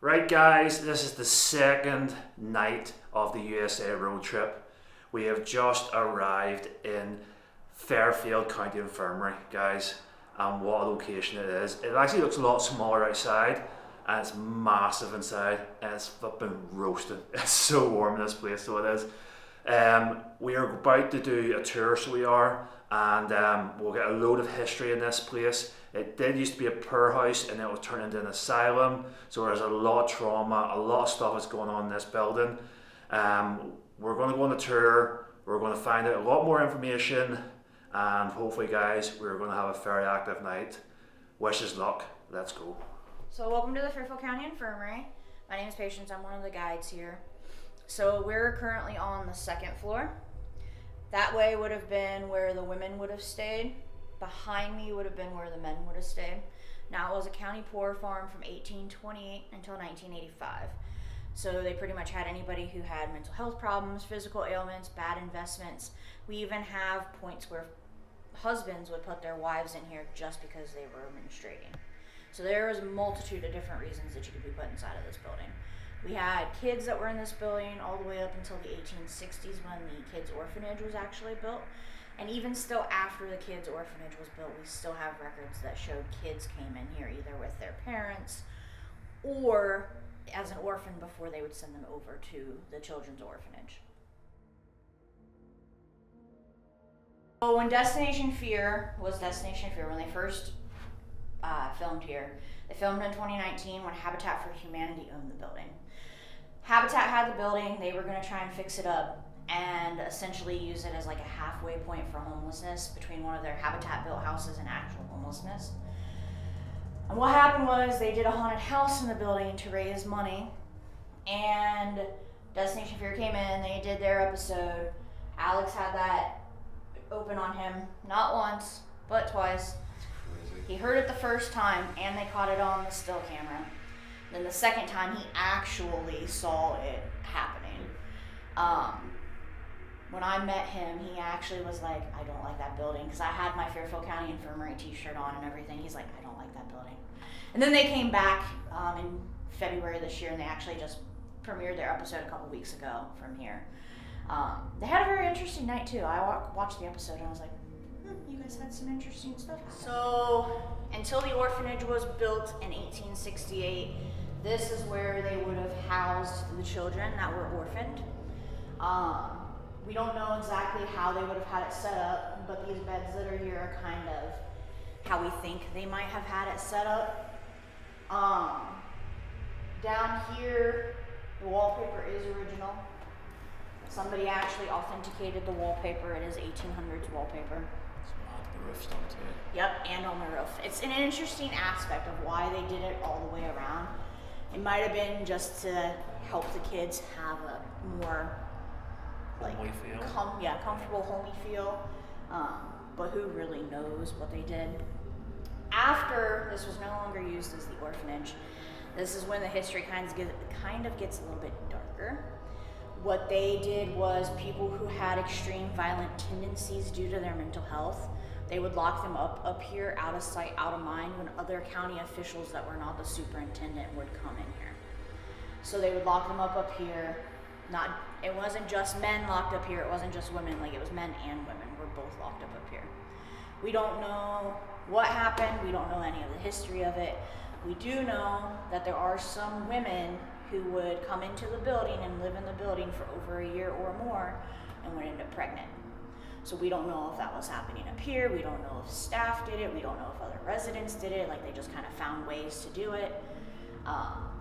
Right, guys, this is the second night of the USA road trip. We have just arrived in Fairfield County Infirmary, guys, and what a location it is. It actually looks a lot smaller outside, and it's massive inside, and it's flipping roasting. It's so warm in this place, so it is. We are about to do a tour, so we are, and we'll get a load of history in this place. It did used to be a poorhouse, and it was turned into an asylum, so there's a lot of trauma, a lot of stuff that's going on in this building. We're going to go on the tour, we're going to find out a lot more information, and hopefully, guys, we're going to have a very active night. Wish us luck. Let's go. So welcome to the Fairfield County Infirmary. My name is Patience. I'm one of the guides here. So we're currently on the second floor. That way would have been where the women would have stayed. Behind me would have been where the men would have stayed. Now it was a county poor farm from 1828 until 1985. So they pretty much had anybody who had mental health problems, physical ailments, bad investments. We even have points where husbands would put their wives in here just because they were menstruating. So there was a multitude of different reasons that you could be put inside of this building. We had kids that were in this building all the way up until the 1860s when the kids' orphanage was actually built. And even still after the kids' orphanage was built, we still have records that showed kids came in here either with their parents or as an orphan before they would send them over to the children's orphanage. So when Destination Fear was Destination Fear, when they first filmed here, they filmed in 2019 when Habitat for Humanity owned the building. Habitat had the building, they were going to try and fix it up and essentially use it as like a halfway point for homelessness between one of their Habitat built houses and actual homelessness. And what happened was they did a haunted house in the building to raise money, and Destination Fear came in, they did their episode. Alex had that open on him, not once, but twice. He heard it the first time and they caught it on the still camera. Then the second time he actually saw it happening. When I met him, he actually was like, I don't like that building, because I had my Fairfield County Infirmary t-shirt on and everything. He's like, I don't like that building. And then they came back in February this year, and they actually just premiered their episode a couple weeks ago from here. They had a very interesting night too. I watched the episode and I was like, you guys had some interesting stuff happen. So until the orphanage was built in 1868, this is where they would have housed the children that were orphaned. We don't know exactly how they would have had it set up, but these beds that are here are kind of how we think they might have had it set up. Down here, the wallpaper is original. Somebody actually authenticated the wallpaper. It is 1800s wallpaper. The roof's done too. Yep, and on the roof. It's an interesting aspect of why they did it all the way around. It might have been just to help the kids have a more comfortable, homey feel. But who really knows what they did? After this was no longer used as the orphanage, this is when the history kind of gets a little bit darker. What they did was people who had extreme violent tendencies due to their mental health, they would lock them up here, out of sight, out of mind, when other county officials that were not the superintendent would come in here. So they would lock them up here. It wasn't just men locked up here, it wasn't just women, like it was men and women were both locked up here. We don't know what happened, we don't know any of the history of it. We do know that there are some women who would come into the building and live in the building for over a year or more and would end up pregnant. So we don't know if that was happening up here, we don't know if staff did it, we don't know if other residents did it, like they just kind of found ways to do it.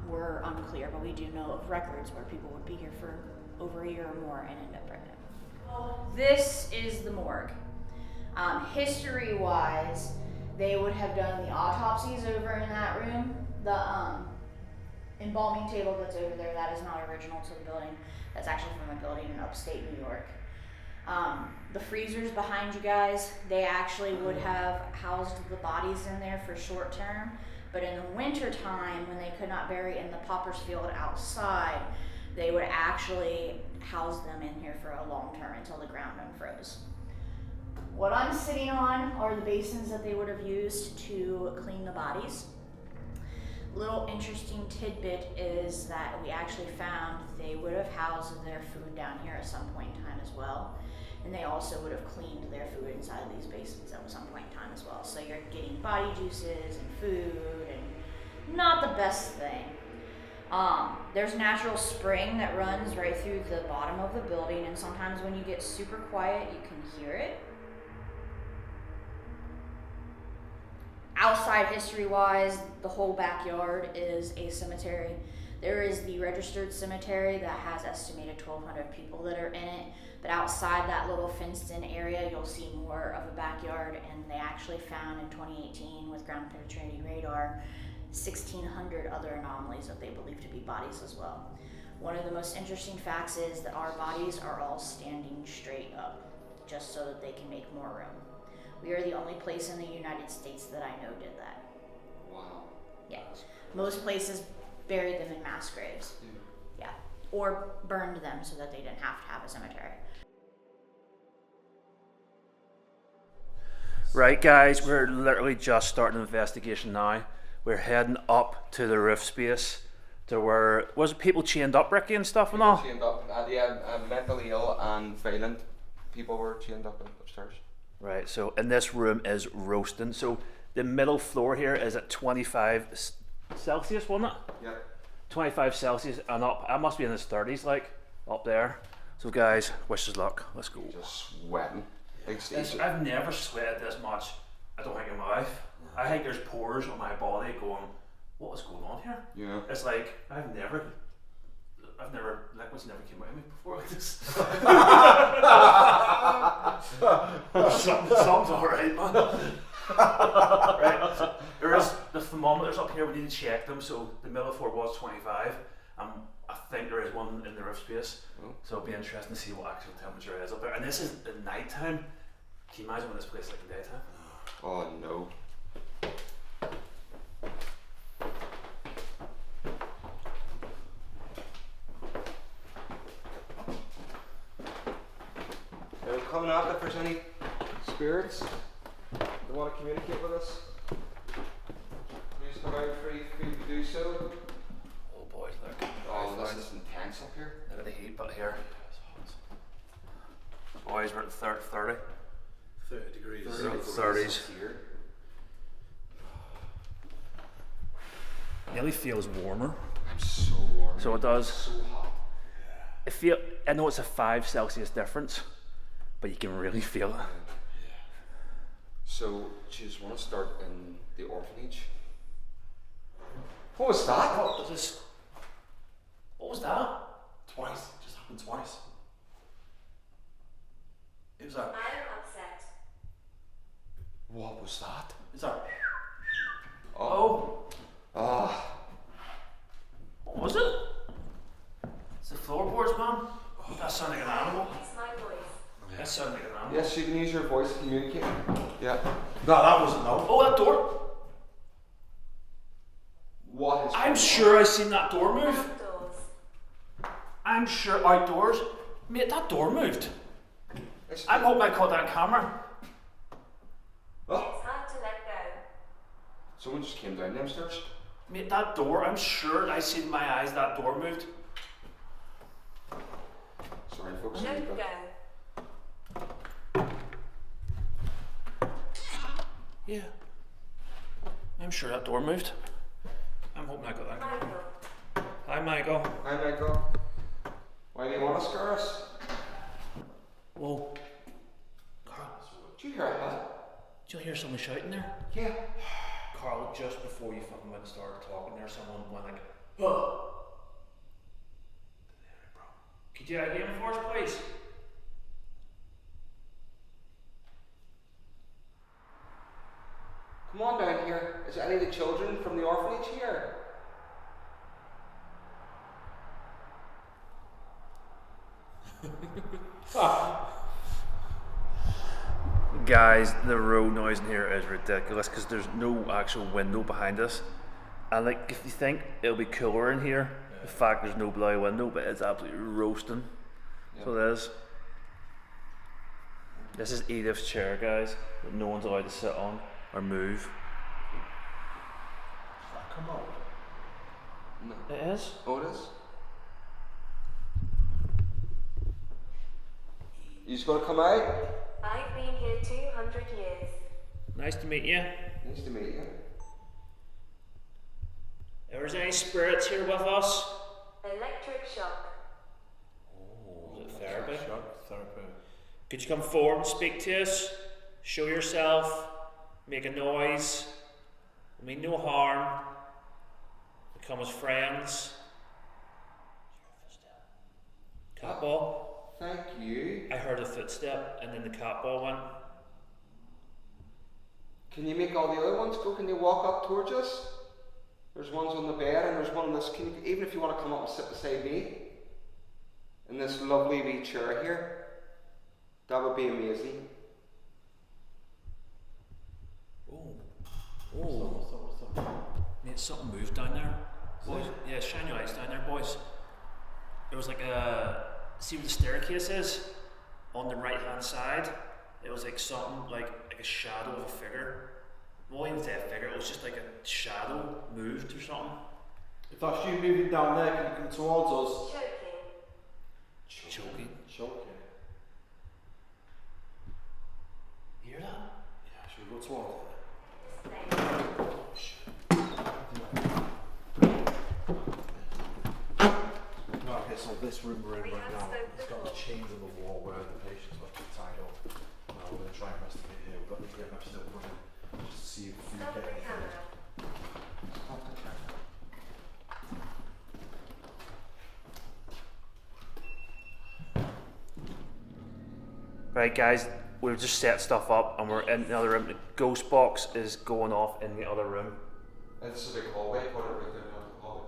We're unclear, but we do know of records where people would be here for over a year or more and end up pregnant. This is the morgue. History-wise, they would have done the autopsies over in that room. The embalming table that's over there, that is not original to the building. That's actually from a building in upstate New York. The freezers behind you guys, they actually would have housed the bodies in there for short term, but in the winter time, when they could not bury in the poppers field outside, they would actually house them in here for a long term until the ground unfroze. What I'm sitting on are the basins that they would have used to clean the bodies. Little interesting tidbit is that we actually found they would have housed their food down here at some point in time as well. And they also would have cleaned their food inside these basins at some point in time as well. So you're getting body juices and food, and not the best thing. There's a natural spring that runs right through the bottom of the building, and sometimes when you get super quiet, you can hear it. Outside history-wise, the whole backyard is a cemetery. There is the registered cemetery that has estimated 1,200 people that are in it, but outside that little fenced-in area, you'll see more of a backyard, and they actually found in 2018 with ground-penetrating radar 1,600 other anomalies that they believe to be bodies as well. One of the most interesting facts is that our bodies are all standing straight up, just so that they can make more room. We are the only place in the United States that I know did that. Wow. Yeah. Most places buried them in mass graves. Yeah. Or burned them so that they didn't have to have a cemetery. Right, guys, we're literally just starting the investigation now. We're heading up to the roof space to where, was it people chained up, Ricky, and stuff and all? Chained up, mentally ill and violent people were chained up upstairs. Right, so and this room is roasting. So the middle floor here is at 25 Celsius, wasn't it? Yeah. 25 Celsius and up. I must be in his 30s, like, up there. So guys, wish us luck. Let's go. Just sweating. Big stage. I've never sweated this much, I don't think, in my life. I think there's pores on my body going, what is going on here? Yeah. It's like, liquids never came out of me before like this. Something's alright, man. Right, so there is the thermometers up here, we need to check them. So the middle floor was 25. I think there is one in the roof space. So it'll be interesting to see what actual temperature is up there. And this is at night time. Can you imagine when this place is like in daytime? Oh no. They're coming up if there's any spirits that want to communicate with us. Please come out free to do so. Oh boys, look. Oh, this is intense up here. Look at the heat, but here. Boys, we're at 30. 30 degrees. 30s. Here. Nearly feels warmer. I'm so warm. So it does. So hot. I know it's a 5 Celsius difference, but you can really feel it. So, do you just want to start in the orphanage? What was that? What was that? Twice. It just happened twice. It was that. I'm upset. What was that? Is that? Oh. Ah. What was it? It's the floorboards, man. That sounded like an animal. It's my voice. That sounded like an animal. Yes, you can use your voice to communicate. Yeah. No, that wasn't no. Oh, that door. What is? I'm sure I seen that door move. Outdoors. I'm sure outdoors. Mate, that door moved. It's I'm hoping I caught that on camera. Oh, It's hard to let go. someone just came down them stairs. Mate, that door, I'm sure I seen in my eyes that door moved. Sorry, folks. Don't but- go. Yeah. I'm sure that door moved. I'm hoping I got that camera. Michael. Hi, Michael. Hi, Michael. Why do you want to scare us? Whoa. Did you hear that? Did you hear someone shouting there? Yeah. Carl, just before you fucking went and started talking there, someone went like, oh. Could you again for us, please? Come on down here. Is any of the children from the orphanage here? Guys, the road noise in here is ridiculous because there's no actual window behind us. And like, if you think it'll be cooler in here, the fact there's no bloody window, but it's absolutely roasting. So it is. This is Edith's chair, guys, that no one's allowed to sit on or move. Come on. No. It is. Oh, it is? You just gonna come out? I've been here 200 years. Nice to meet you. Nice to meet you. There's any spirits here with us? Electric shock. Oh, is it therapy? Shock therapy. Could you come forward and speak to us? Show yourself. Make a noise. I mean, no harm. Become as friends. Cat ball. Thank you. I heard a footstep and then the cat ball went. Can you make all the other ones go? Can you walk up towards us? There's ones on the bed and there's one on this. Can you, even if you want to come up and sit beside me in this lovely wee chair here, that would be amazing. Oh. What's that? Mate, something moved down there. Boys, yeah, shine your eyes down there, boys. There was like a, see where the staircase is? On the right hand side, it was like something like a shadow of a figure. It wasn't even a figure, it was just like a shadow moved or something. If that's you moving down there, can you come towards us? Choking. Choking. Choking. You hear that? Yeah, should we go towards it? No, okay, so this room we're in We right have now, spoken it's got the before. chains on the wall where the patients were tied up. Now we're going to try and investigate here. We've got the EMF still running, just to see if we Stop get the anything. camera. Right, guys, we've just set stuff up and we're in the other room. The ghost box is going off in the other room. It's a big hallway, put it right there down the hallway.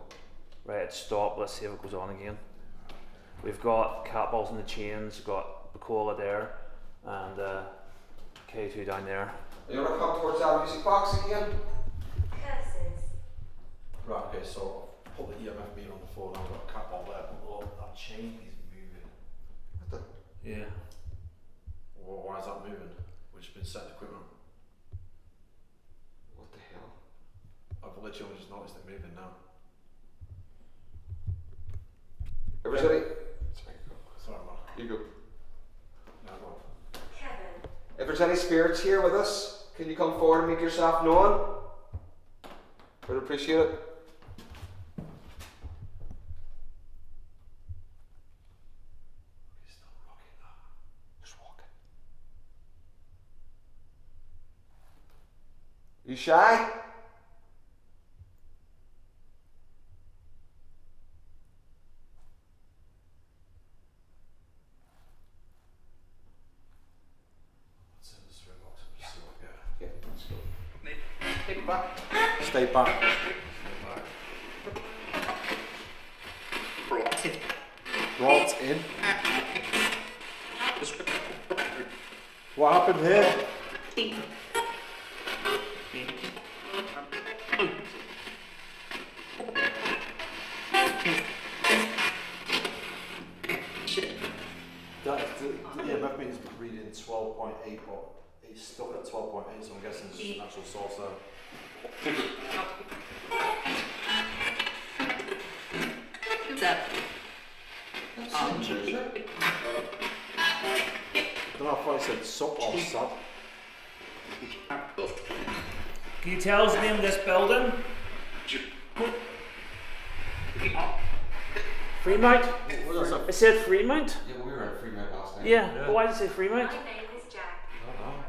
Right, it's stopped. Let's see if it goes on again. We've got cat balls in the chains, we've got Bacola there, and K2 down there. You want to come towards that music box again? Curses. Right, okay, so put the EMF meter on the floor now, we've got a cat ball there, but look, that chain is moving. What the? Yeah. Well, why is that moving? We've just been setting equipment. What the hell? I've literally just noticed it moving now. Everybody? Sorry, man. You go. Now go on. Kevin. If there's any spirits here with us, can you come forward and make yourself known? Would appreciate it. He's still rocking that. Just walking. You shy? Let's in this room box and just see what we get. Yeah, let's go. Take back. Stay back. Brought in. What happened here? That is the EMF meter's reading 12.8, but it's stuck at 12.8, so I'm guessing there's an actual source there. I don't know if I said sup or sub. Can you tell us the name of this building? Fremont? What is it? It said Fremont? Yeah, we were in Fremont last night. Yeah, but why does it say Fremont? My name is Jack.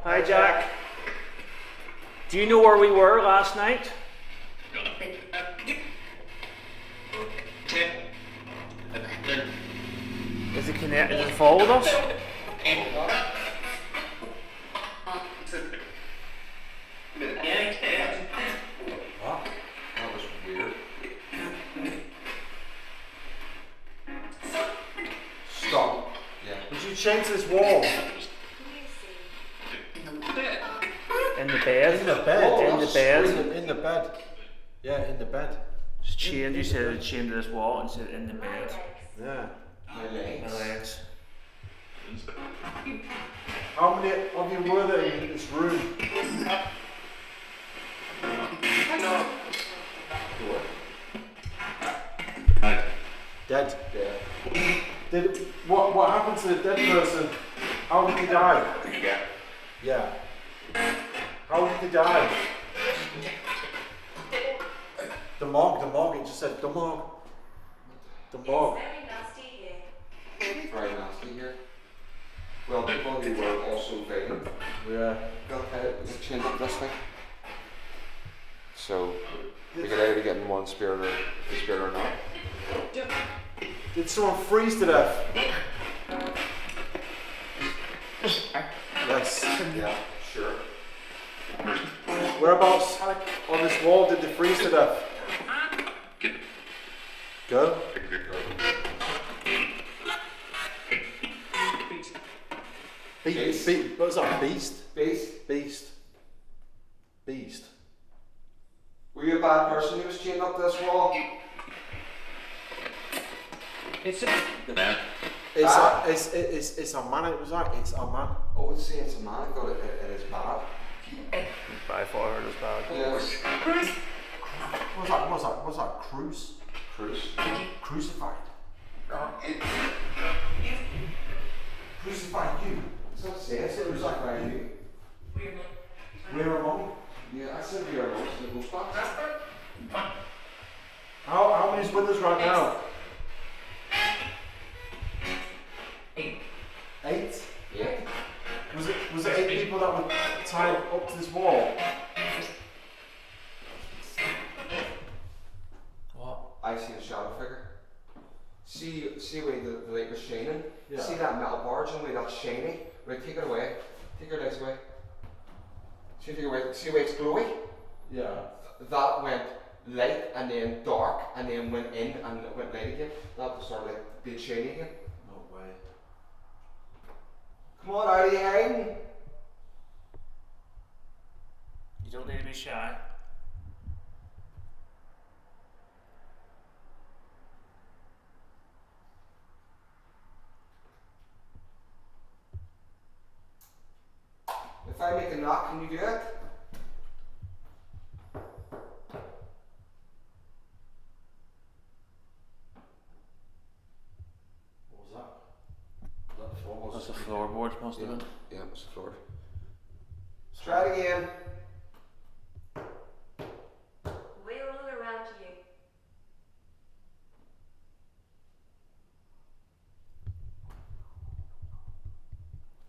Hi, Jack. Do you know where we were last night? Is it connected? Has it followed us? That was weird. Stop. Yeah. Did you change this wall? Lucy. In the bed. In the bed. In the bed. In the bed. Yeah, in the bed. It's chained. You said it chained to this wall and said in the My bed. legs. Yeah. My My legs. legs. How many of you were there in this room? Door. Dead. Dead. What happened to the dead person? How did he die? Yeah. How did he die? The morgue, it just said the morgue. The morgue. It's very nasty here. Very nasty here. Well, people who were also violent Yeah. got chained up this thing. So we could either be getting one spirit or not. Did someone freeze to death? Yes. Yeah, sure. Whereabouts on this wall did they freeze to death? Go. Beast. What was that? Beast? Beast. Beast. Were you a bad person who was chained up this wall? It's a man. It was like it's a man. Oh, it's saying it's a man. I thought it is bad. By far heard as bad. Yes. What was that? Cruise? Crucified. Crucified you. So it says it was like right you. We're among. Yeah, I said we are amongst the ghost box. How many's with us right now? 8? Yeah. Was it 8 people that were tied up to this wall? What? I see a shadow figure. See where the light was shining? Yeah. See that metal barge and where that's shiny? Right, take it away. Take your legs away. See where it's glowy? Yeah. That went light and then dark and then went in and it went light again. That was sort of like being shiny again. No way. Come on, out of here hiding. You don't need to be shy. If I make a knock, can you do it? What was that? Was that the floor? That's the floorboard, must have been. Yeah, it was the floor. Try it again. We're all around you.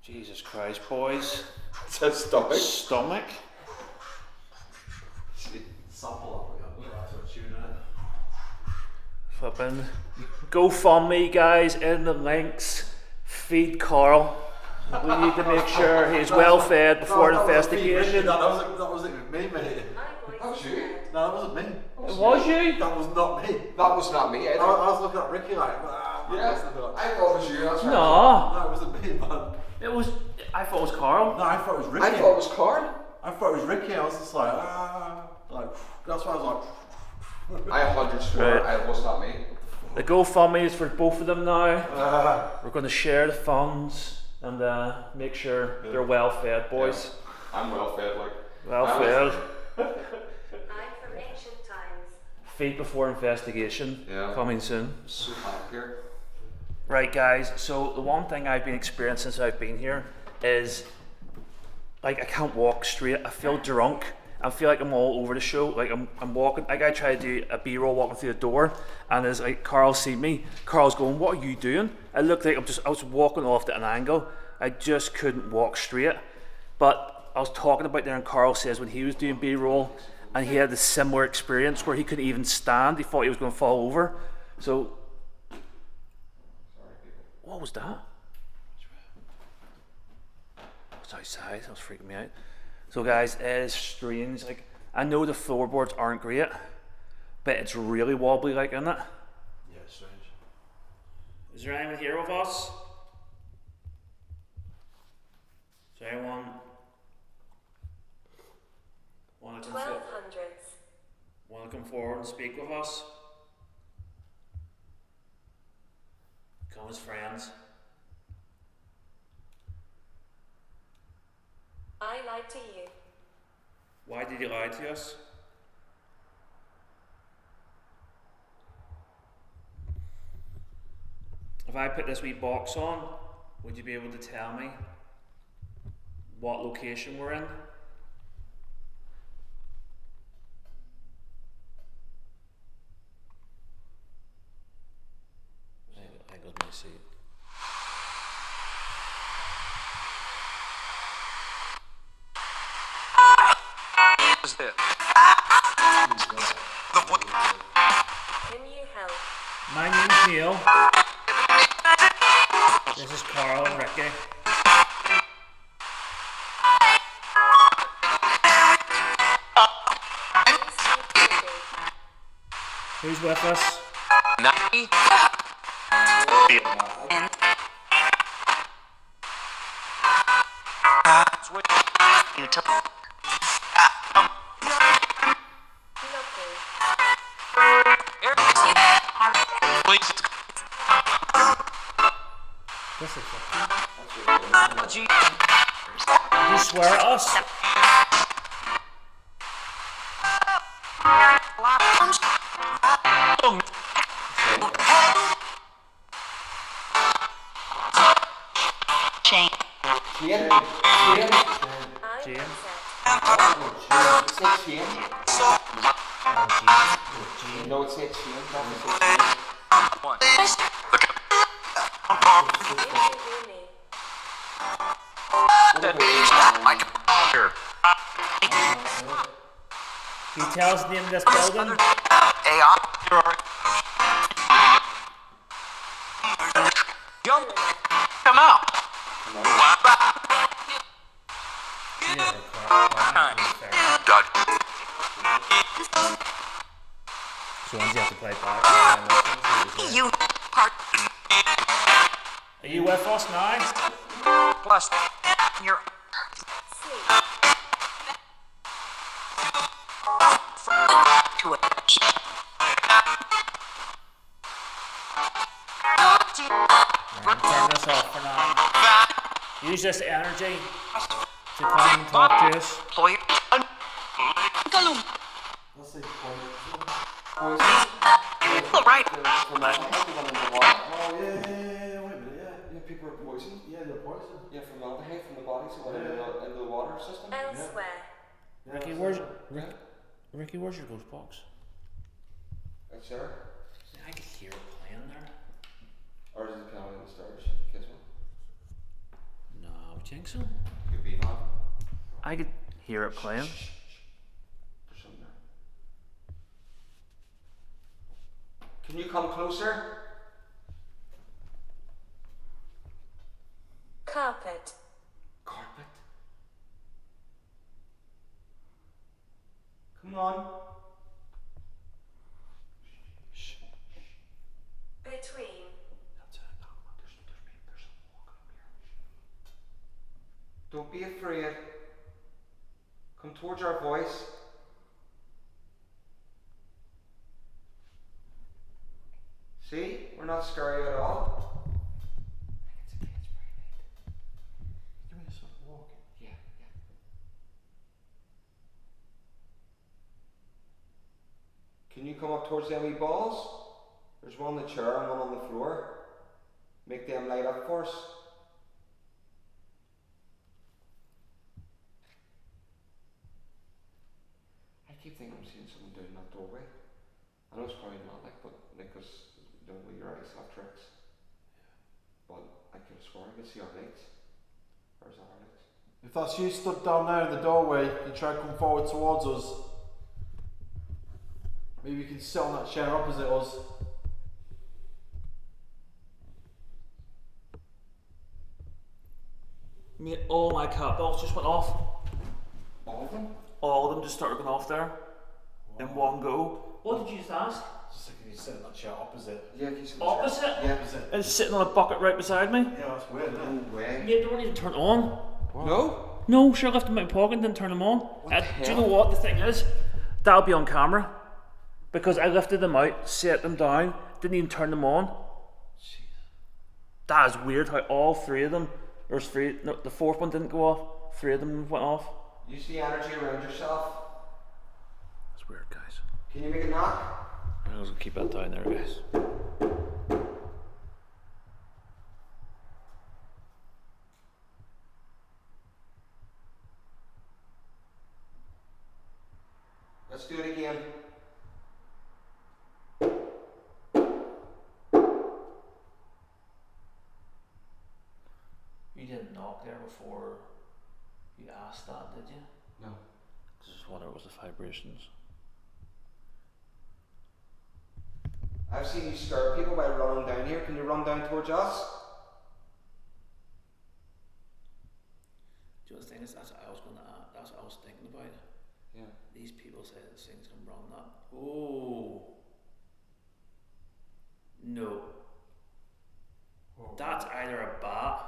Jesus Christ, boys. It's a stomach. Stomach. Sample that we have to tune in. Flipping. GoFundMe, guys, in the links. Feed Carl. We need to make sure he's well fed before the investigation. That wasn't me, mate. My voice That was is you. heard. No, that wasn't me. It was you? That was not me. That was not me I either. was looking at Ricky like, Yeah, I thought it was you. That's right. No. No, it wasn't me, man. It was. I thought it was Carl. No, I thought it was Ricky. I thought it was Carl. I thought it was Ricky. I was just like, that's why I was like. I 100 swear Right. it was not me. The GoFundMe is for both of them now. We're going to share the funds and make sure they're well fed, boys. I'm well fed, like. Well fed. I'm from ancient times. Feed before investigation. Yeah. Coming soon. So hot here. Right, guys, so the one thing I've been experiencing since I've been here is like I can't walk straight. I feel drunk. I feel like I'm all over the show. Like I'm walking. Like I try to do a B-roll walking through the door, and as like Carl seen me, Carl's going, "What are you doing?" I looked like I was walking off at an angle. I just couldn't walk straight. But I was talking about there, and Carl says when he was doing B-roll, and he had a similar experience where he couldn't even stand. He thought he was going to fall over. So. What was that? It's outside, that was freaking me out. So guys, it is strange. Like, I know the floorboards aren't great, but it's really wobbly, like, isn't it? Yeah, it's strange. Is there anyone here with us? Is there anyone want to 1200s. come forward and speak with us? Come as friends. I lied to you. Why did you lie to us? if I put this wee box on, would you be able to tell me what location we're in? I got my seat. Can you help? My name's Neil. This is Carl and Ricky. Who's with us? This is you swear at us? Chain. James? It said chain. No, it said chain. Can you tell us the name of this building? Come out. So ones you have to play back. You Are you with us now? plus your to it. Turn this off for now. Use this energy to come and talk to us. Employer. Let's say point. All right. Oh yeah, wait a minute, Yeah, people are poisoned. yeah, they're poisoned. Yeah, formaldehyde from the bodies that went into the water system. Elsewhere. Ricky, where's Ricky? Where's your ghost box? It's there. I could hear it playing there. Or is it piano in the stars? The kids one? No, I think so. Could be not. I could hear it playing. There's something there. Can you come closer? Carpet. Carpet. Come on. Between. Don't be afraid. Come towards our voice. See? We're not scary at all. It's okay, it's very late. Give me some walking. Yeah, yeah. Can you come up towards them wee balls? There's one on the chair and one on the floor. Make them light up for us. I keep thinking I'm seeing someone down that doorway. I know it's probably not but because your eyes have tricks. But I could swear I could see our lights. Or is that our lights? If that's you stood down there in the doorway, you try to come forward towards us. Maybe you can sit on that chair opposite us. Mate, all my cat bells just went off. All of them? All of them just started going off there in one go. What did you just ask? Just like you sit in that chair opposite. Yeah, can you see the Opposite? chair? Yeah. Opposite. It's sitting on a bucket right beside me. Yeah, that's weird, isn't it? No way. Mate, they weren't even turned on. No? No, sure, I left them in my pocket and didn't turn them on. What the Do you hell? know what the thing is? That'll be on camera. Because I lifted them out, set them down, didn't even turn them on. That is weird how all three of them, there's three, no, the fourth one didn't go off, three of them went off. Use the energy around yourself. That's weird, guys. Can you make a knock? I'm just gonna keep that down there, guys. knock there before you asked that, did you? No. Just wonder what was the vibrations. I've seen you scare people by running down here. Can you run down towards us? Do you know the thing is, that's what I was thinking about. Yeah. These people say this thing's come running up. Oh. No. Oh. That's either a bat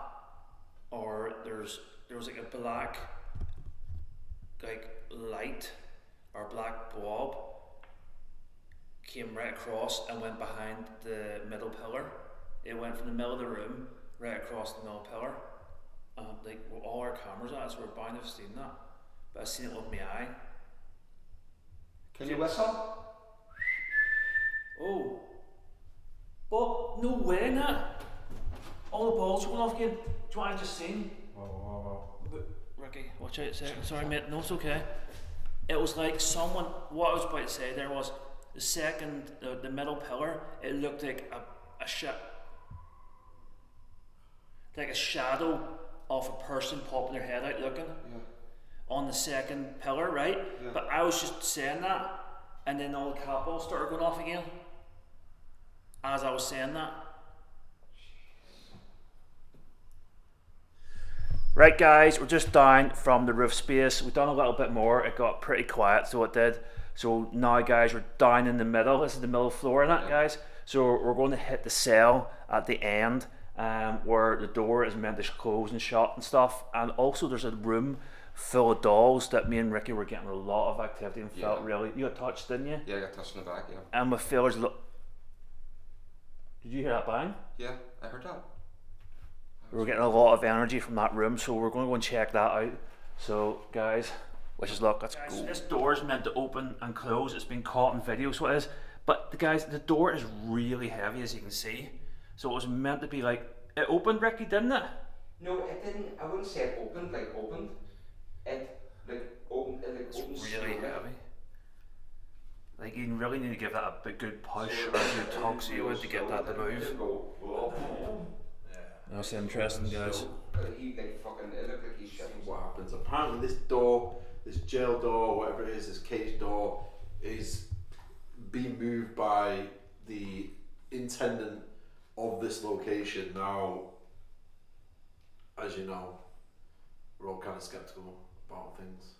or there was like a black like light or black blob came right across and went behind the middle pillar. It went from the middle of the room right across the middle pillar. Like all our cameras at, so we're bound to have seen that. But I've seen it with my eye. Can you whistle? Oh. But no way, Nat. All the balls are going off again. Do you want to just sing? But, Ricky, watch out a second. Sorry, mate. No, it's okay. It was like someone. What I was about to say there was the second, the middle pillar. It looked like like a shadow of a person popping their head out looking on the second pillar, right? Yeah. But I was just saying that, and then all the cat balls started going off again as I was saying that. Right, guys, we're just down from the roof space. We've done a little bit more. It got pretty quiet, so it did. So now, guys, we're down in the middle. This is the middle floor in it, guys. So we're going to hit the cell at the end, where the door is meant to close and shut and stuff. And also, there's a room full of dolls that me and Ricky were getting a lot of activity and felt really. You got touched, didn't you? Yeah, I got touched in the back, yeah. And with fillers, look. Did you hear that bang? Yeah, I heard that. We were getting a lot of energy from that room, so we're going to go and check that out. So, guys, wish us luck. Let's go. So this door is meant to open and close. It's been caught in video, so it is. But guys, the door is really heavy, as you can see. So it was meant to be like it opened, Ricky, didn't it? No, it didn't. I wouldn't say it opened. It opened. It It's opened really slowly. heavy. Like you really need to give that a big good push as your tuxedo to get that to move. That's interesting, guys. He fucking. It looked like he shit. What happens? Apparently, this door, this jail door, whatever it is, this cage door, is being moved by the intendant of this location. Now, as you know, we're all kind of skeptical about things,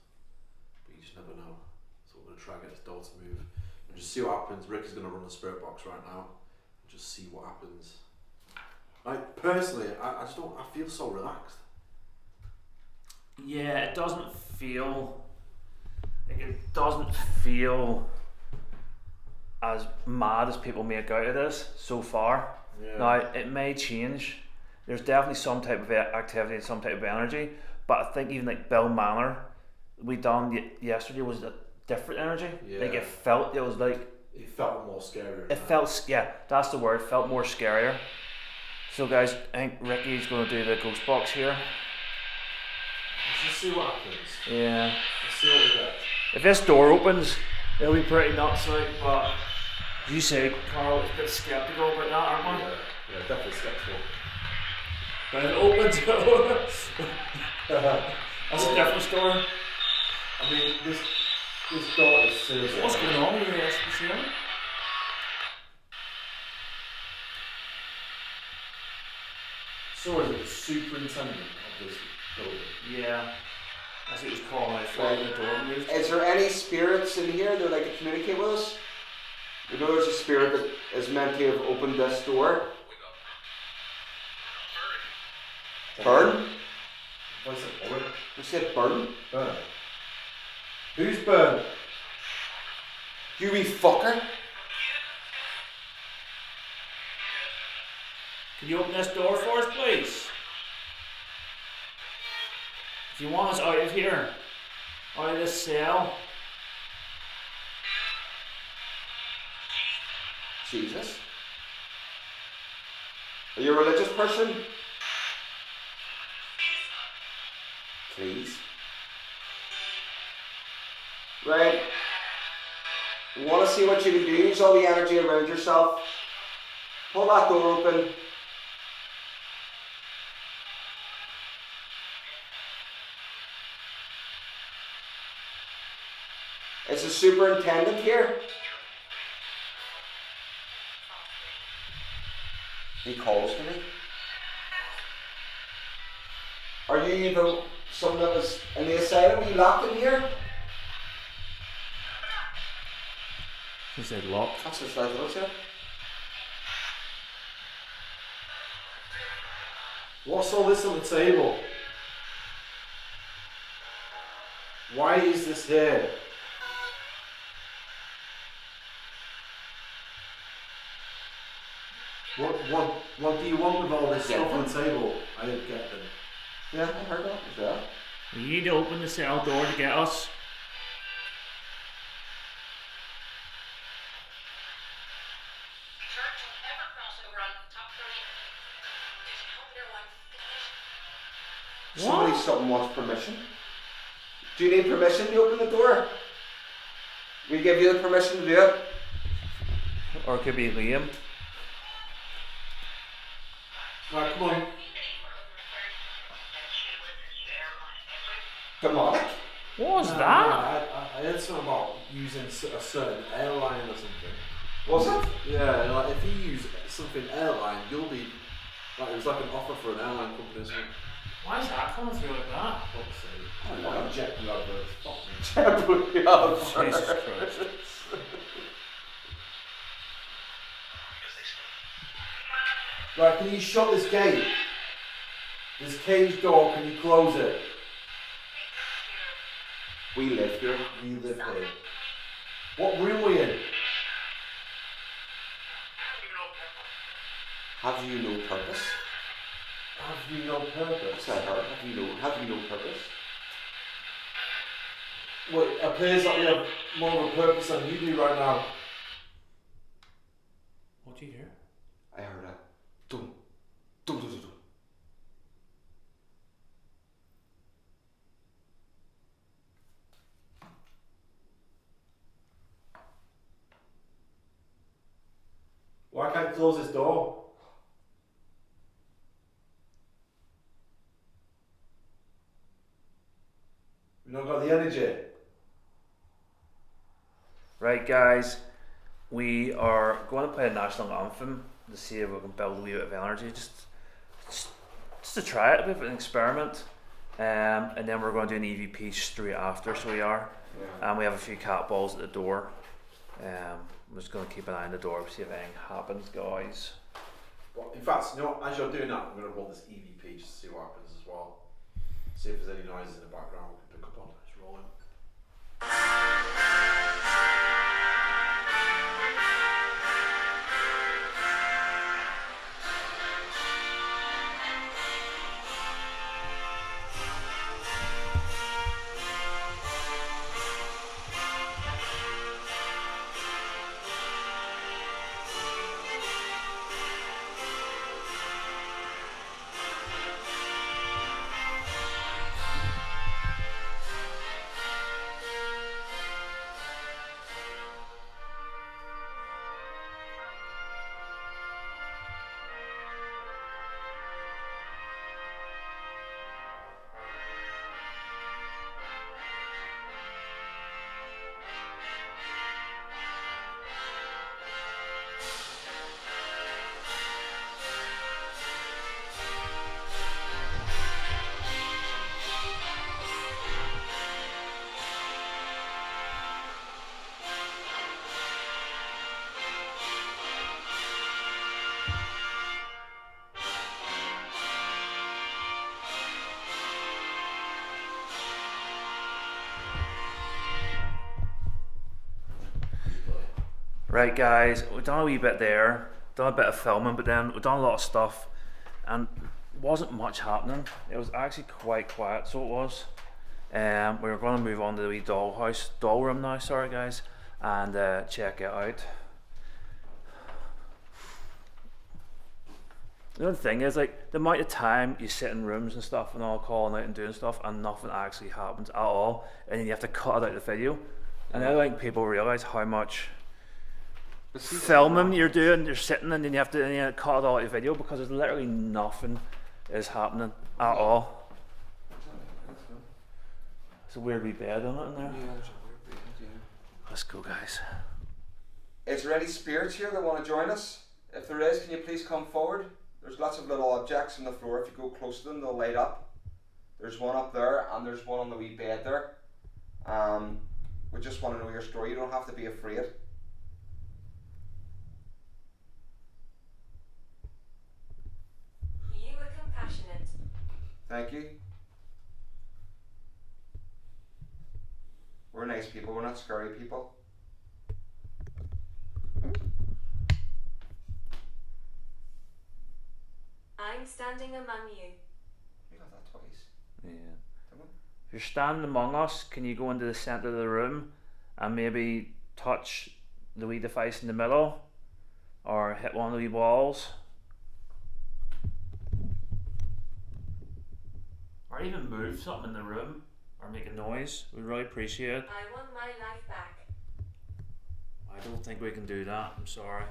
but you just never know. So we're gonna try and get this door to move and just see what happens. Rick is gonna run the spirit box right now and just see what happens. Like personally, I just don't. I feel so relaxed. Yeah, it doesn't feel as mad as people make out it is so far. Yeah. Now it may change. There's definitely some type of activity and some type of energy, but I think even like Bill Manor we done yesterday was a different energy. Yeah. Like it felt It felt more scary. it felt, yeah, that's the word, felt more scarier. So guys, I think Ricky's going to do the ghost box here. Let's just see what happens. Yeah. Let's see what we get. If this door opens, it'll be pretty nuts, like, but as you say, Carl is a bit skeptical about that, aren't we? Yeah, definitely skeptical. But if it opens, that's a different story. I mean, this door is seriously. What's going on with the SPCA? So is it the superintendent of this building? Yeah. As it was calling out for the door moved. Is there any spirits in here that can communicate with us? We know there's a spirit that is meant to have opened this door. Burn? What's it? Owen? We said burn. Burn. Who's Burn? You wee fucker. Can you open this door for us, please? If you want us out of here, out of this cell. Jesus. Are you a religious person? Please. Right. You want to see what you can do? Use all the energy around yourself. Pull that door open. Is the superintendent here? He calls to me. Are you even someone that was in the asylum? Were you locked in here? He said locked. That's what I thought, yeah. What's all this on the table? Why is this here? What do you want with all this stuff on the table? I don't get them. Yeah, I heard that as well. You need to open the cell door to get us. Somebody, something wants permission. Do you need permission to open the door? We give you the permission to do it. Or it could be Liam. Right, come on. Demonic? What was that? I heard something about using a certain airline or something. Was it? Yeah, like if you use something airline, you'll be like it was like an offer for an airline company or something. Why is that coming through like that? Fuck's sake. Fucking JetBlue adverts. Fuck me. Jesus Christ. Right, can you shut this gate? This cage door, can you close it? We live here. We live here. What room are we in? Have you no purpose? Have you no purpose? That's what I heard. Have you no purpose? Well, it appears that we have more of a purpose than you do right now. What do you hear? I heard a dum, dum, dum, dum, dum. Why can't you close this door? We've not got the energy. Right, guys, we are going to play a national anthem to see if we can build a wee bit of energy, just to try it, a bit of an experiment, and then we're going to do an EVP straight after. So we are, and we have a few cat balls at the door. I'm just going to keep an eye on the door to see if anything happens, guys. Well, in fact, you know what, as you're doing that, I'm going to roll this EVP just to see what happens as well. See if there's any noises in the background we can pick up on. It's rolling. Right, guys, we've done a wee bit there, done a bit of filming, but then we've done a lot of stuff, and wasn't much happening. It was actually quite quiet, so it was. We were going to move on to the wee doll room now, sorry guys, and check it out. The other thing is, like, the amount of time you sit in rooms and stuff and all calling out and doing stuff and nothing actually happens at all, and then you have to cut it out of the video. And I don't think people realise how much filming you're doing, you're sitting and then you have to cut it all out of the video because there's literally nothing is happening at all. It's a weird wee bed on it in there. Yeah, there's a weird bed, yeah. Let's go, guys. Is there any spirits here that want to join us? If there is, can you please come forward? There's lots of little objects on the floor. If you go close to them, they'll light up. There's one up there, and there's one on the wee bed there. We just want to know your story. You don't have to be afraid. You were compassionate. Thank you. We're nice people. We're not scary people. I'm standing among you. You got that twice. Yeah. Come on. If you're standing among us, can you go into the centre of the room and maybe touch the wee device in the middle, or hit one of the wee walls, or even move something in the room, or make a noise? We'd really appreciate it. I want my life back. I don't think we can do that. I'm sorry.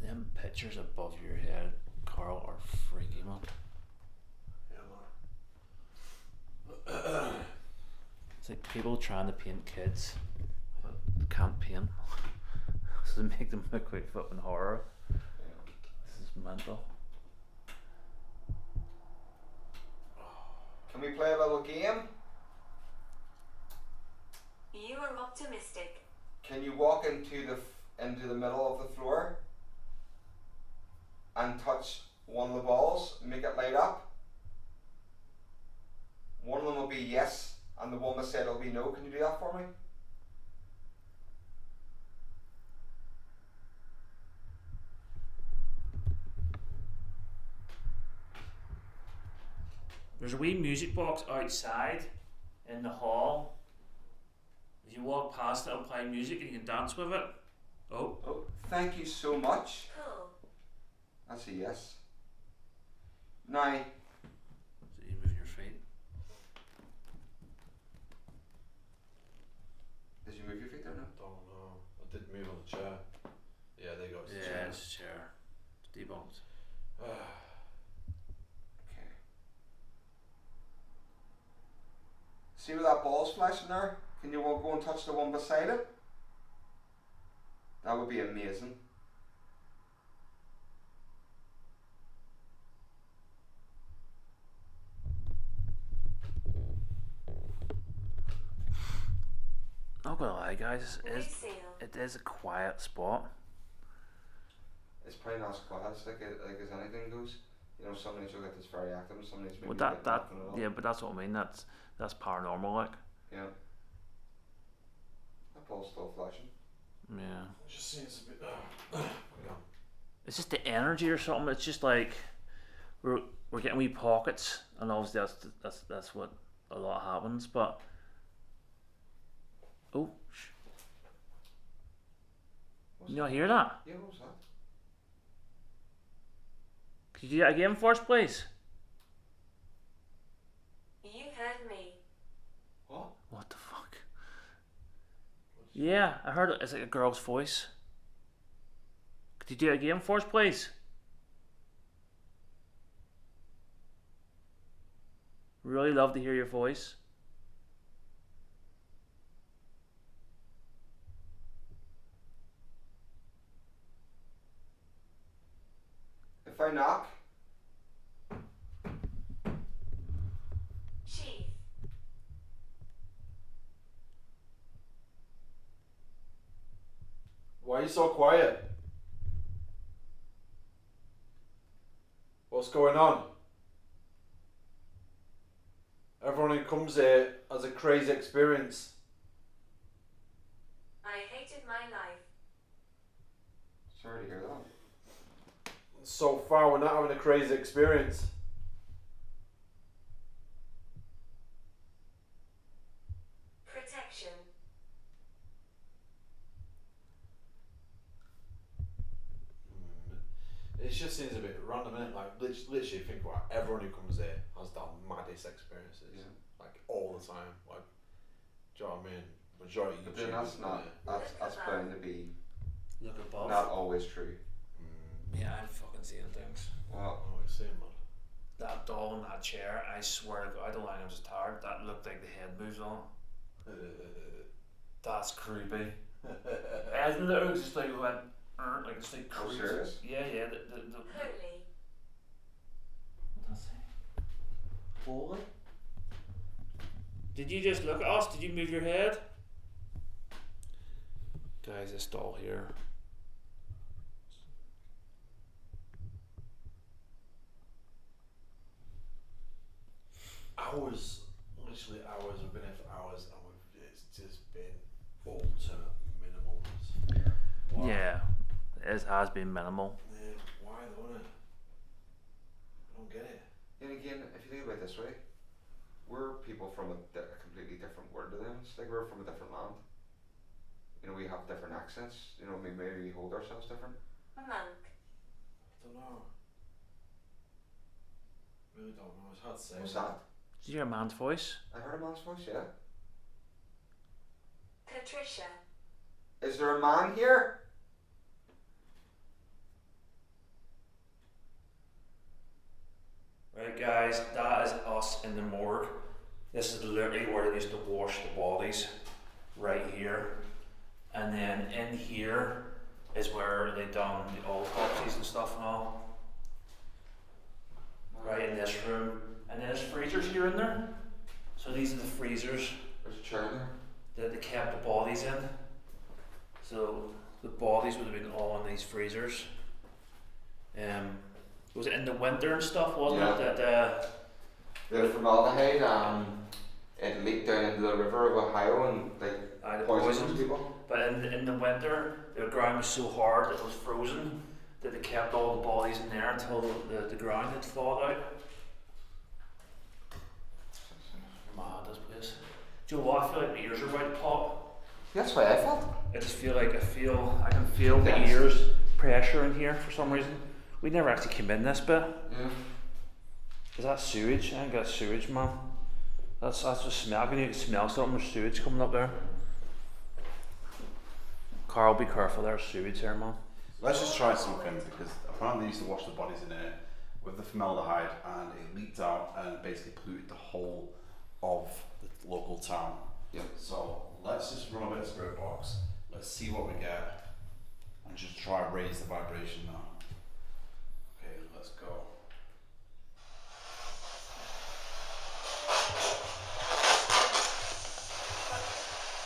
Them pictures above your head, Carl, are freaky, man. Yeah, man. It's like people trying to paint kids but can't paint. So they make them look like fucking horror. This is mental. Can we play a little game? You are optimistic. Can you walk into the middle of the floor and touch one of the balls and make it light up? One of them will be yes, and the one beside will be no. Can you do that for me? There's a wee music box outside in the hall. If you walk past it, it'll play music and you can dance with it. Oh. Oh, thank you so much. Cool. That's a yes. Now, So you move your feet. did you move your feet there now? Don't know. I did move on the chair. Yeah, there you go. It's the Yeah, chair. it's a chair. It's debunked. Okay. See where that ball's flashing there? Can you go and touch the one beside it? That would be amazing. Not gonna lie, guys, Reseal. it is a quiet spot. It's probably not as quiet as like as anything goes. You know, some nights you'll get this very active, and some nights maybe Well, you'll that get nothing at all. yeah, but that's what I mean. That's paranormal, like. Yeah. That ball's still flashing. Yeah. It just seems a bit. Hang on. It's just the energy or something. It's just like we're getting wee pockets, and obviously that's what a lot happens. But oh, you not hear that? Yeah, what was that? Could you do that again for us, please? You heard me. What? What the fuck? Yeah, I heard it. It's like a girl's voice. Could you do it again for us, please? Really love to hear your voice. If I knock, Chief. Why are you so quiet? What's going on? Everyone who comes here has a crazy experience. I hated my life. sorry to hear that. So far, we're not having a crazy experience. Protection. It just seems a bit random, innit? Like, literally think about it. Everyone who comes here has the maddest experiences. Yeah. Like, all the time. Like, do you know what I mean? Majority But then YouTubers, that's not that's bound to be Look above. not always true. Yeah, I'm fucking seeing things. Well, Oh, it's saying, man? That doll in that chair, I swear to God, I don't think I was tired. That looked like the head moves on. That's creepy. Isn't it? It was just like it went, like it's like Oh, creepy. serious? Yeah. Holy. What does it say? Holy. Did you just look at us? Did you move your head? Guys, this doll here. Hours, literally hours. We've been here for hours, and it's just been utter minimums. Why? Yeah, it has been minimal. Yeah, why though? Innit? I don't get it. And again, if you think about it this way, we're people from a completely different world to them. It's like we're from a different land. You know, we have different accents. You know, maybe we hold ourselves different. Monk. I don't know. Really don't know. It's hard to say. What's that? Did you hear a man's voice? I heard a man's voice, yeah. Patricia. Is there a man here? Right, guys, that is us in the morgue. This is literally where they used to wash the bodies, right here. And then in here is where they done the autopsies and stuff and all. Right in this room. And then there's freezers here in there. So these are the freezers There's a chair in there. that they kept the bodies in. So the bodies would have been all in these freezers. Was it in the winter and stuff, wasn't it? That The formaldehyde, it leaked down into the river of Ohio and like poisoned poisoned. people. But in the winter, the ground was so hard that it was frozen that they kept all the bodies in there until the ground had thawed out. Mad, this place. Do you know what? I feel like my ears are about to pop. That's why I felt. I just feel like I can feel the Yes. ears pressure in here for some reason. We never actually came in this bit. Yeah. Is that sewage? I think that's sewage, man. That's the smell. Can you smell something? There's sewage coming up there. Carl, be careful. There's sewage here, man. Let's just try something, because apparently they used to wash the bodies in here with the formaldehyde and it leaked out and basically polluted the whole of the local town. Yeah. So let's just run a bit of spirit box, let's see what we get and just try raise the vibration now. Okay, let's go.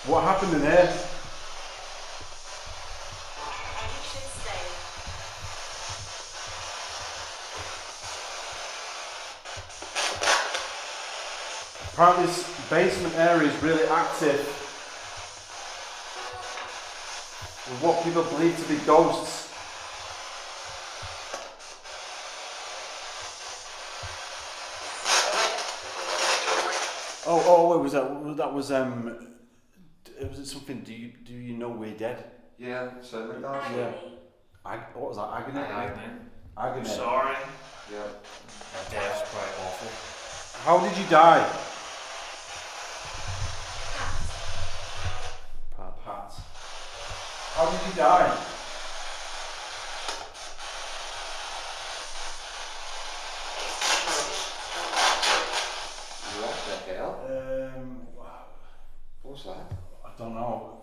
What happened in there? You should stay. Apparently this basement area is really active with what people believe to be ghosts. Oh wait, was it something, do you know we're dead? Yeah, so like that. Yeah. What was that, agony? Agony. Sorry. Yeah. Death's quite awful. How did you die? Pat. How did you die? What the hell? What was that? I don't know.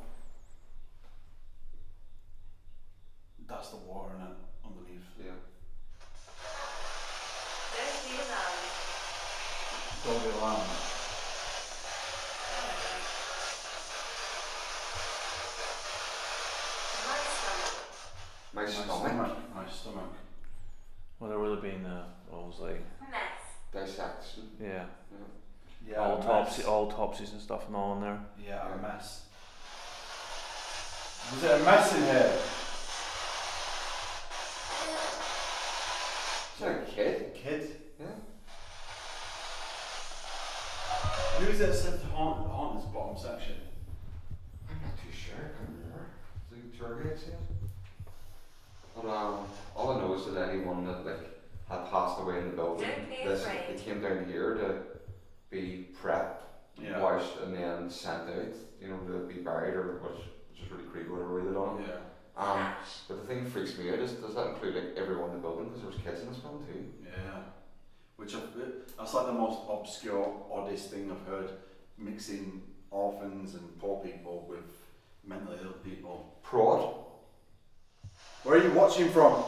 That's the water in it underneath. Yeah. Don't be alarmed. Don't be alarmed. My stomach. My stomach. My stomach. Well, there would have been what was like, Mess. Dissection. yeah, Yeah, autopsies and stuff and all in there. Yeah, a mess. Was it a mess in here? Is that a kid? Kid? Yeah. Who is it that said to haunt this bottom section? I'm not too sure. I can't remember. The tour guide said. But all I know is that anyone that had passed away in the building, Don't be they afraid. came down here to be prepped, Yeah. washed, and then sent out. You know, to be buried, which is really creepy. Whatever way they done it. Yeah. But the thing that freaks me out is, does that include like everyone in the building? Because there was kids in this building too. Yeah. That's like the most obscure, oddest thing I've heard, mixing orphans and poor people with mentally ill people. Prod. Where are you watching from?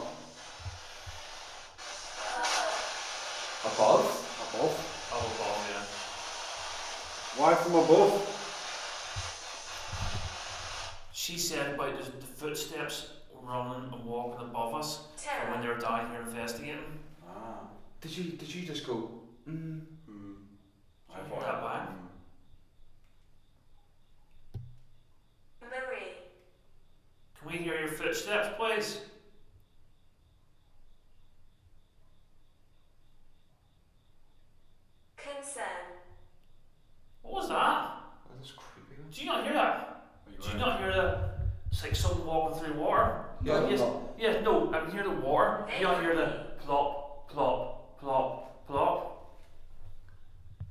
Above. Above. Above, yeah. Why from above? She said about the footsteps running and walking above us from when they were down here investigating. Ah. Did you just go? I Hear that back? Marie. Can we hear your footsteps, please? Concern. What was that? That's creepy. Did you not hear that? Did you not hear the? It's like someone walking through water. Yeah, Yes. no. Yeah. No. I can hear the water. You don't hear the plop, plop, plop, plop.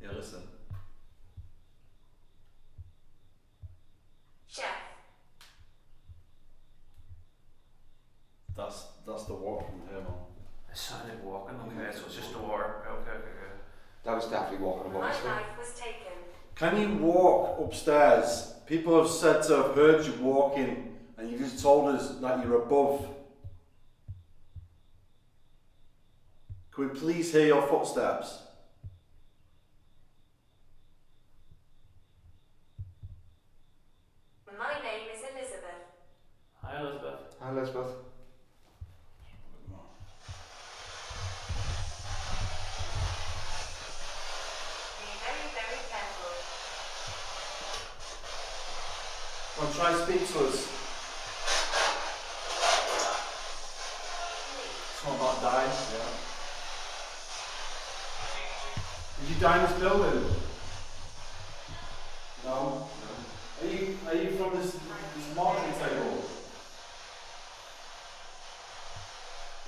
Yeah, listen. Chef. That's the water from here, man. It sounded like walking. Okay, so it's just the water. Okay. That was definitely walking above My us. life was taken. Can you walk upstairs? People have said to have heard you walking, and you just told us that you're above. Can we please hear your footsteps? My name is Elizabeth. Hi, Elizabeth. Hi, Elizabeth. Be very, very careful. Well, try to speak to us. It's not about dying. Yeah. Did you die in this building? No. Are you from this mortuary table?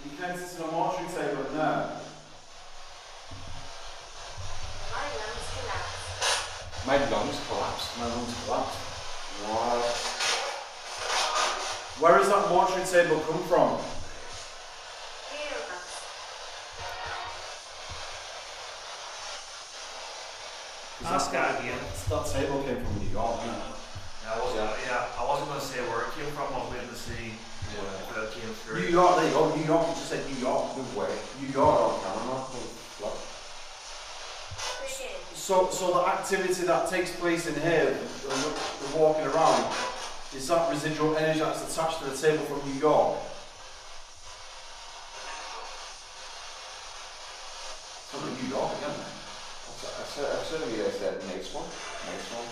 You can't sit on a mortuary table in there. My lungs collapsed. My lungs collapsed. My lungs collapsed. What? Where does that mortuary table come from? Hereabouts. Ask that again. That table came from New York, didn't it? I wasn't going to say where it came from. I was waiting to see where it came through. New York, there you go. New York, you just said New York. No way. New York. Oh, camera. Look. Begin. So the activity that takes place in here, the walking around, is that residual energy that's attached to the table from New York? From New York again. I've said I said nice one. Nice one.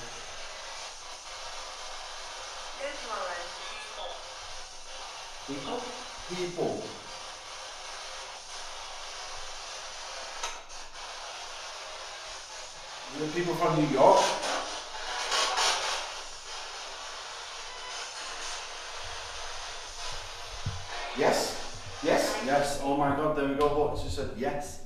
Good morrow. People? People. The people from New York. Yes. Yes. Yes. Oh my God. There we go. Look, she said yes.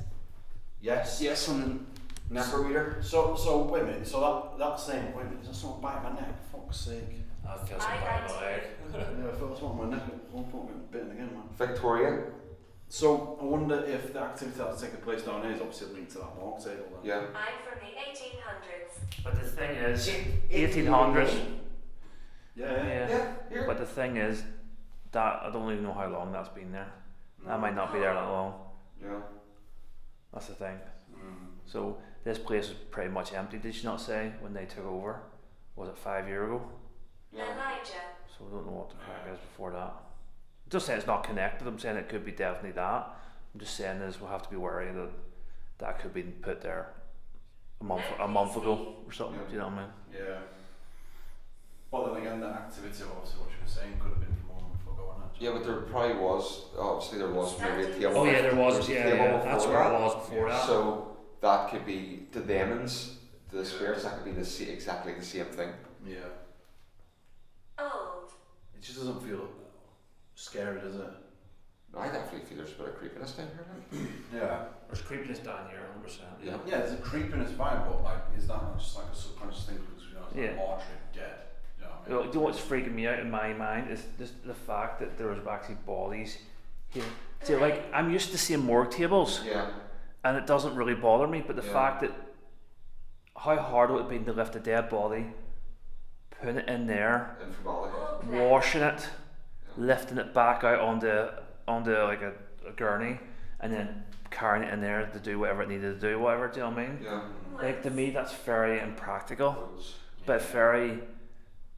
Yes. Yes, on the necker reader. So wait a minute. So that's saying, wait a minute. Is that someone biting my neck? For fuck's sake. I feel some I bad got my leg. Yeah, I felt that's one on my neck. One point getting bitten again, man. Victoria. So I wonder if the activity that's taking place down here is obviously linked to that walk table then. Yeah. I'm from the 1800s. But the thing is, 1800s. Yeah. Yeah. Here. But the thing is, that I don't even know how long that's been there. That might not be there that long. Yeah. That's the thing. So this place was pretty much empty. Did you not say when they took over? Was it 5 years ago? Yeah. Elijah. So we don't know what the crack is before that. I'm just saying it's not connected. I'm saying it could be definitely that. I'm just saying is we'll have to be worried that that could be put there a month ago or something. Do you know what I mean? Yeah. But then again, the activity, obviously, what you were saying, could have been from long before going on. Yeah, but there probably was. Obviously, there was maybe a table. Oh yeah, there was. There's a Yeah, table yeah. before That's where that. it was before that. So that could be to demons, to the spirits. That could be exactly the same thing. Yeah. Old. It just doesn't feel scary, does it? I definitely feel there's a bit of creepiness down here. Like. Yeah. There's creepiness down here, 100%. Yeah. Yeah, there's a creepiness vibe, but like, is that not just like a subconscious thing because you know, it's Yeah. like mortuary dead? You know what I You know what's freaking me out in my mind is just the fact that there was actually bodies here. See, like, I'm used to seeing morgue tables, Yeah. and it doesn't really bother me, but the Yeah. fact that how hard it would be to lift a dead body, put it in there, Infirmary. washing it, lifting it back out onto like a gurney, and then carrying it in there to do whatever it needed to do, whatever. Do you know what I mean? Yeah. Like, to me, that's very impractical, but very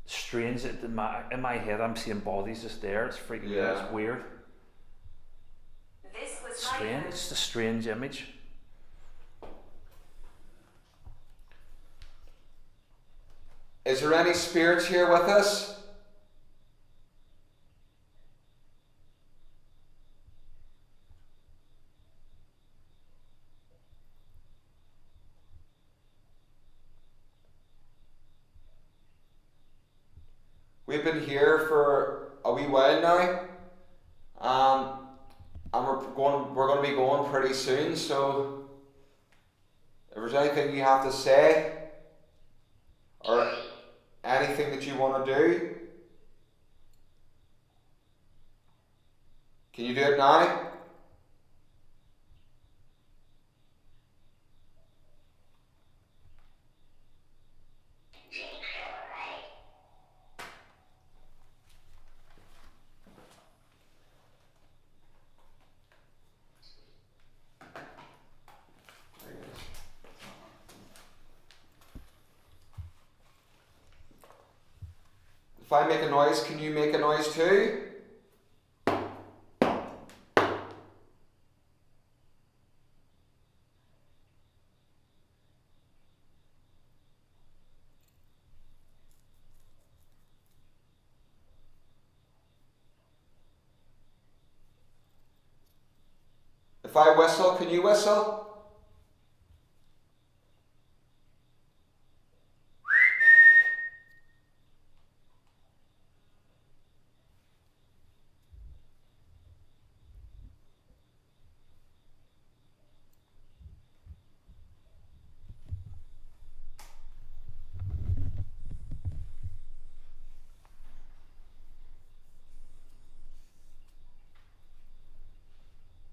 strange. That in my head, I'm seeing bodies just there. It's freaking me out. Yeah. It's weird. This was Strange. my It's a strange image. Is there any spirits here with us? We've been here for a wee while now, and we're going to be going pretty soon. So, if there's anything you have to say, or anything that you want to do, can you do it now? If I make a noise, can you make a noise too? If I whistle, can you whistle?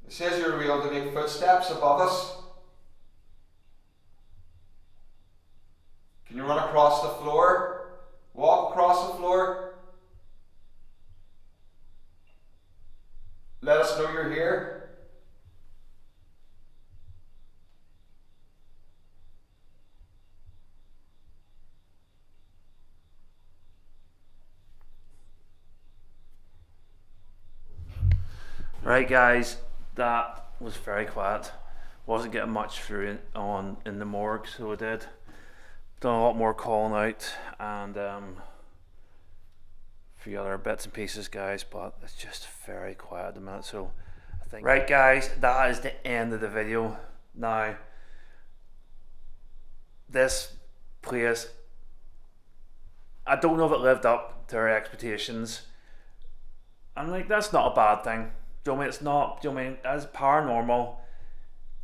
It says you're able to make footsteps above us. Can you run across the floor? Walk across the floor? Let us know you're here. Right, guys, that was very quiet. Wasn't getting much through in the morgue, so I did. Done a lot more calling out and a few other bits and pieces, guys, but it's just very quiet at the minute. So I think, right, guys, that is the end of the video. Now, this place, I don't know if it lived up to our expectations. And like, that's not a bad thing. Do you know what I mean? It's not, do you know what I mean? As paranormal,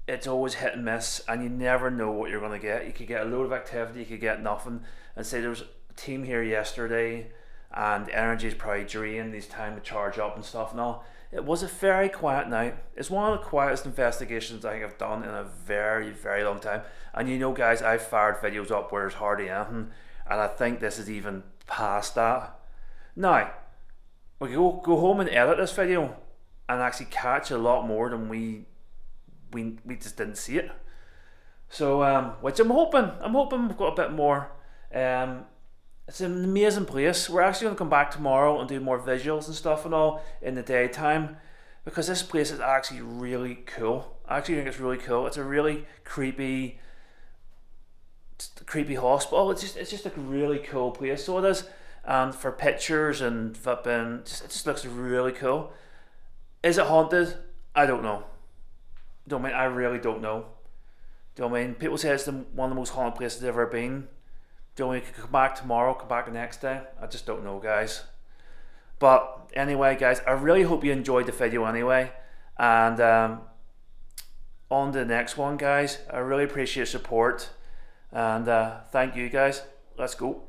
it's always hit and miss, and you never know what you're going to get. You could get a load of activity, you could get nothing. And say there was a team here yesterday, and energy is probably drained, these time to charge up and stuff and all. It was a very quiet night. It's one of the quietest investigations I think I've done in a very, very long time. And you know, guys, I've fired videos up where there's hardly anything, and I think this is even past that. Now, we can go home and edit this video and actually catch a lot more than we just didn't see it. So which I'm hoping we've got a bit more. It's an amazing place. We're actually going to come back tomorrow and do more visuals and stuff and all in the daytime, because this place is actually really cool. I actually think it's really cool. It's a really creepy hospital. It's just a really cool place. So it is. And for pictures and flipping, it just looks really cool. Is it haunted? I don't know. I really don't know. Do you know what I mean? People say it's one of the most haunted places they've ever been. Do you know what I mean? You could come back tomorrow, come back the next day. I just don't know, guys. But anyway, guys, I really hope you enjoyed the video anyway. And on to the next one, guys. I really appreciate your support. And thank you, guys. Let's go.